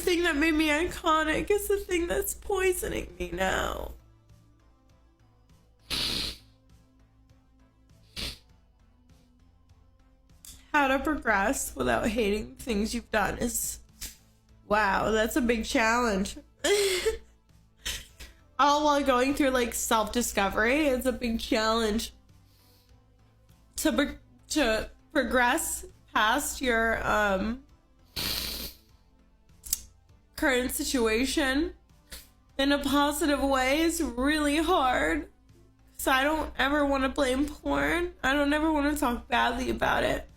thing that made me iconic is the thing that's poisoning me now. How to progress without hating things you've done is, wow, that's a big challenge. All while going through like self-discovery, it's a big challenge to progress past your current situation in a positive way is really hard. So I don't ever want to blame porn. I don't ever want to talk badly about it.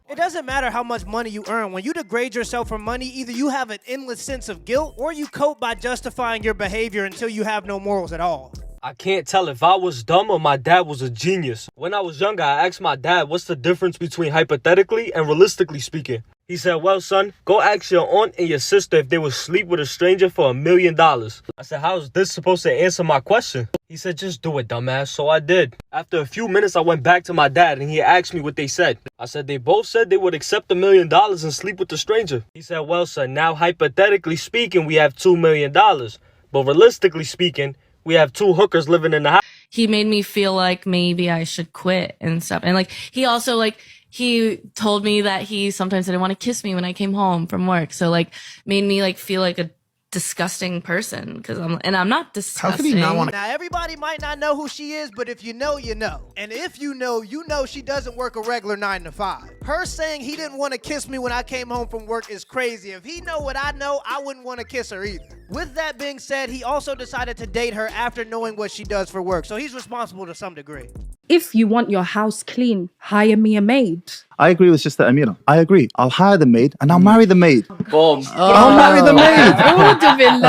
It doesn't matter how much money you earn. When you degrade yourself for money, either you have an endless sense of guilt or you cope by justifying your behavior until you have no morals at all. I can't tell if I was dumb or my dad was a genius. When I was younger, I asked my dad what's the difference between hypothetically and realistically speaking. He said, well, son, go ask your aunt and your sister if they would sleep with a stranger for $1 million. I said, how is this supposed to answer my question? He said, just do it, dumbass. So I did. After a few minutes, I went back to my dad and he asked me what they said. I said, they both said they would accept $1 million and sleep with the stranger. He said, well, son, now hypothetically speaking, we have $2 million. But realistically speaking, we have 2 hookers living in the house. He made me feel like maybe I should quit and stuff. And like, he also like, he told me that he sometimes didn't want to kiss me when I came home from work. So like made me like feel like a disgusting person because I'm not disgusting. How could he not want to? Now everybody might not know who she is, but if you know, you know. And if you know she doesn't work a regular 9 to 5. Her saying he didn't want to kiss me when I came home from work is crazy. If he know what I know, I wouldn't want to kiss her either. With that being said, he also decided to date her after knowing what she does for work. So he's responsible to some degree. If you want your house clean, hire me a maid. I agree with Sister Amira. I agree. I'll hire the maid and I'll marry the maid. Boom. I'll marry the maid.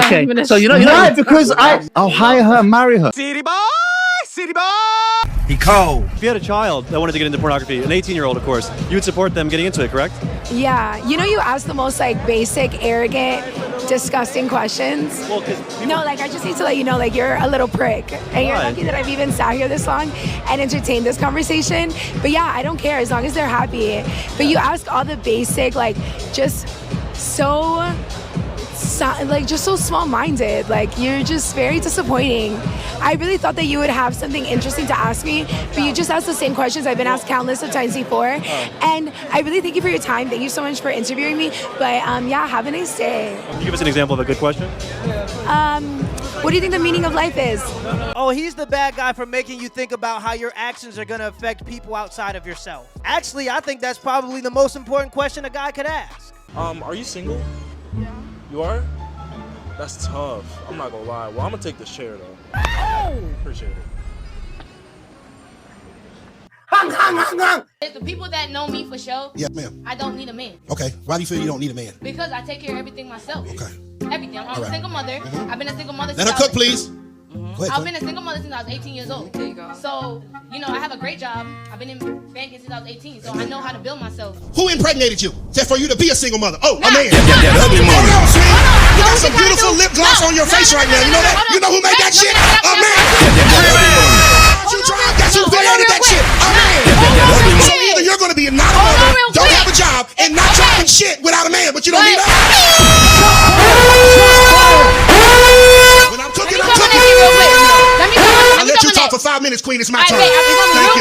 Okay. So you know why? Because I'll hire her and marry her. City boy! City boy! He cold. If you had a child that wanted to get into pornography, an 18-year-old, of course, you would support them getting into it, correct? Yeah. You know, you ask the most like basic, arrogant, disgusting questions. Well, no, like I just need to let you know, like you're a little prick, and you're lucky that I've even sat here this long and entertained this conversation. But yeah, I don't care as long as they're happy. But you ask all the basic, like just so small-minded. Like you're just very disappointing. I really thought that you would have something interesting to ask me, but you just asked the same questions I've been asked countless of times before. And I really thank you for your time. Thank you so much for interviewing me. But yeah, have a nice day. Can you give us an example of a good question? What do you think the meaning of life is? Oh, he's the bad guy for making you think about how your actions are going to affect people outside of yourself. Actually, I think that's probably the most important question a guy could ask. Are you single? Yeah. You are? That's tough. I'm not gonna lie. Well, I'm gonna take this chair though. Oh! Appreciate it. The people that know me for sure, yes, ma'am. I don't need a man. Okay. Why do you feel you don't need a man? Because I take care of everything myself. Okay. Everything. I'm a single mother. I've been a single mother Let her cook, please. I've been a single mother since I was 18 years old. There you go. So, you know, I have a great job. I've been in banking since I was 18, so I know how to build myself. Who impregnated you? Just for you to be a single mother? Oh, a man. Ugly Hold on, sweetie. You got some beautiful lip gloss on your face right now. You know that? You know who made that shit? A man. You drive, guess who created that shit? A man. So either you're going to be not a mother, don't have a job, and not driving shit without a man, but you don't need a When I'm cooking, I'm cooking. I'll let you talk for 5 minutes, Queen. It's my turn. Thank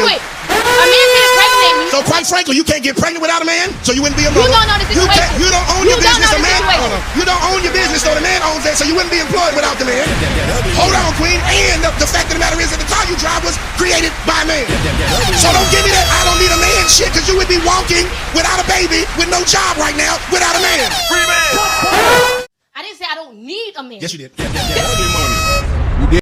you. A man didn't impregnate me. So quite frankly, you can't get pregnant without a man, so you wouldn't be a mother. You don't know the situation. You don't own your business, a man. You don't own your business, so the man owns that, so you wouldn't be employed without the man. Hold on, Queen. And the fact of the matter is that the car you drive was created by a man. So don't give me that I don't need a man shit, because you would be walking without a baby with no job right now without a man. Free man. I didn't say I don't need a man. Yes, you did.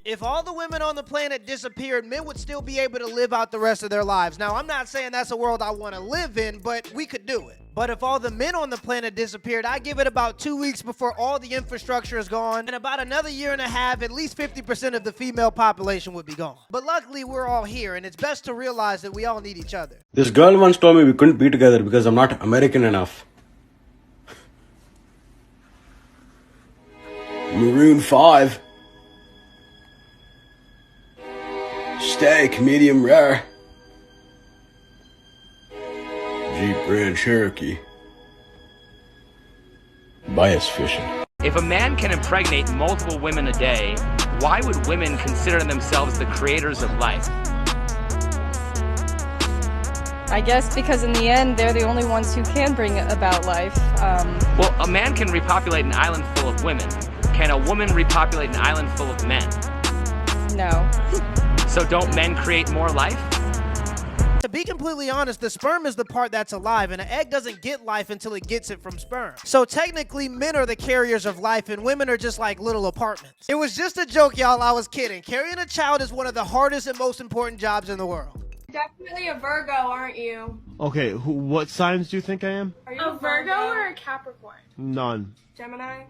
If all the women on the planet disappeared, men would still be able to live out the rest of their lives. Now, I'm not saying that's a world I want to live in, but we could do it. But if all the men on the planet disappeared, I give it about 2 weeks before all the infrastructure is gone. And about another year and a half, at least 50% of the female population would be gone. But luckily, we're all here, and it's best to realize that we all need each other. This girl once told me we couldn't be together because I'm not American enough. Maroon 5. Steak, medium rare. Jeep Grand Cherokee. Bias fishing. If a man can impregnate multiple women a day, why would women consider themselves the creators of life? I guess because in the end, they're the only ones who can bring about life. Well, a man can repopulate an island full of women. Can a woman repopulate an island full of men? No. So don't men create more life? To be completely honest, the sperm is the part that's alive, and an egg doesn't get life until it gets it from sperm. So technically, men are the carriers of life, and women are just like little apartments. It was just a joke, y'all. I was kidding. Carrying a child is one of the hardest and most important jobs in the world. Definitely a Virgo, aren't you? Okay, what signs do you think I am? Are you a Virgo or a Capricorn? None. Gemini?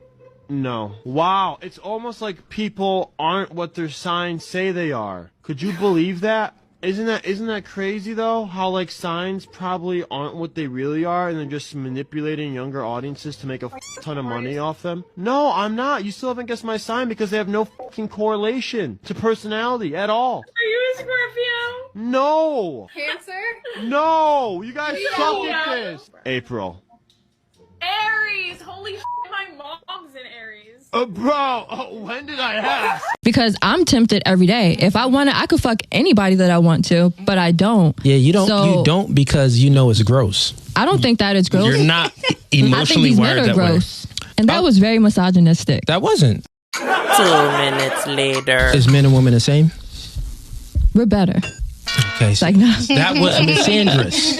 No. Wow, it's almost like people aren't what their signs say they are. Could you believe that? Isn't that crazy though? How like signs probably aren't what they really are, and they're just manipulating younger audiences to make a ton of money off them? No, I'm not. You still haven't guessed my sign because they have no fucking correlation to personality at all. Are you a Scorpio? No. Cancer? No. You guys suck at this. April. Aries! Holy shit, my mom's in Aries. Bro, when did I ask? Because I'm tempted every day. If I want to, I could fuck anybody that I want to, but I don't. Yeah, you don't. So, you don't because you know it's gross. I don't think that is gross. You're not emotionally I think these wired men are that gross. Way. And that was very misogynistic. That wasn't. 2 minutes later. Is men and women the same? We're better. Okay, so like, no. That was misandrous.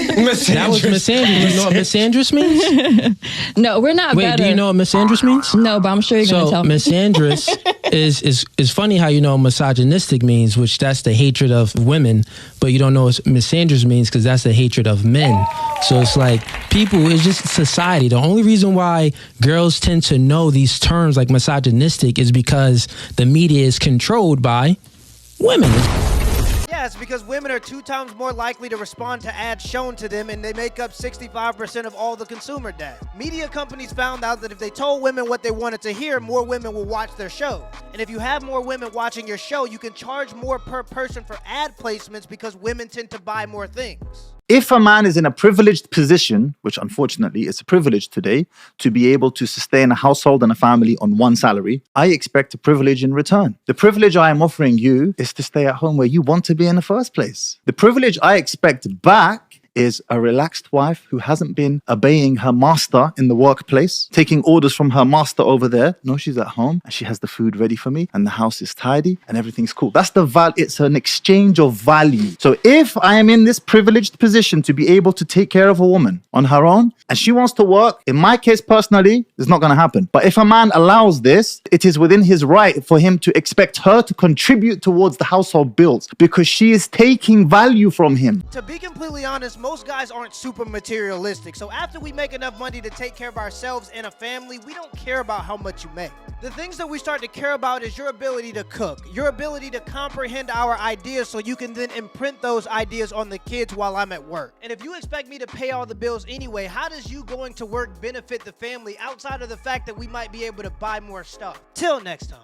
That was misandrous. You know what misandrous means? No, we're not better. Wait, do you know what misandrous means? No, but I'm sure you're going to tell me. Misandrous is funny how you know what misogynistic means, which that's the hatred of women, but you don't know what misandrous means because that's the hatred of men. So it's like people, it's just society. The only reason why girls tend to know these terms like misogynistic is because the media is controlled by women. Yeah, it's because women are 2 times more likely to respond to ads shown to them, and they make up 65% of all the consumer data. Media companies found out that if they told women what they wanted to hear, more women will watch their show. And if you have more women watching your show, you can charge more per person for ad placements because women tend to buy more things. If a man is in a privileged position, which unfortunately is a privilege today, to be able to sustain a household and a family on one salary, I expect a privilege in return. The privilege I am offering you is to stay at home where you want to be in the first place. The privilege I expect back is a relaxed wife who hasn't been obeying her master in the workplace, taking orders from her master over there. No, she's at home and she has the food ready for me and the house is tidy and everything's cool. That's the value. It's an exchange of value. So if I am in this privileged position to be able to take care of a woman on her own and she wants to work, in my case personally, it's not going to happen. But if a man allows this, it is within his right for him to expect her to contribute towards the household bills because she is taking value from him. To be completely honest, most guys aren't super materialistic, so after we make enough money to take care of ourselves and a family, we don't care about how much you make. The things that we start to care about is your ability to cook, your ability to comprehend our ideas so you can then imprint those ideas on the kids while I'm at work. And if you expect me to pay all the bills anyway, how does you going to work benefit the family outside of the fact that we might be able to buy more stuff? Till next time.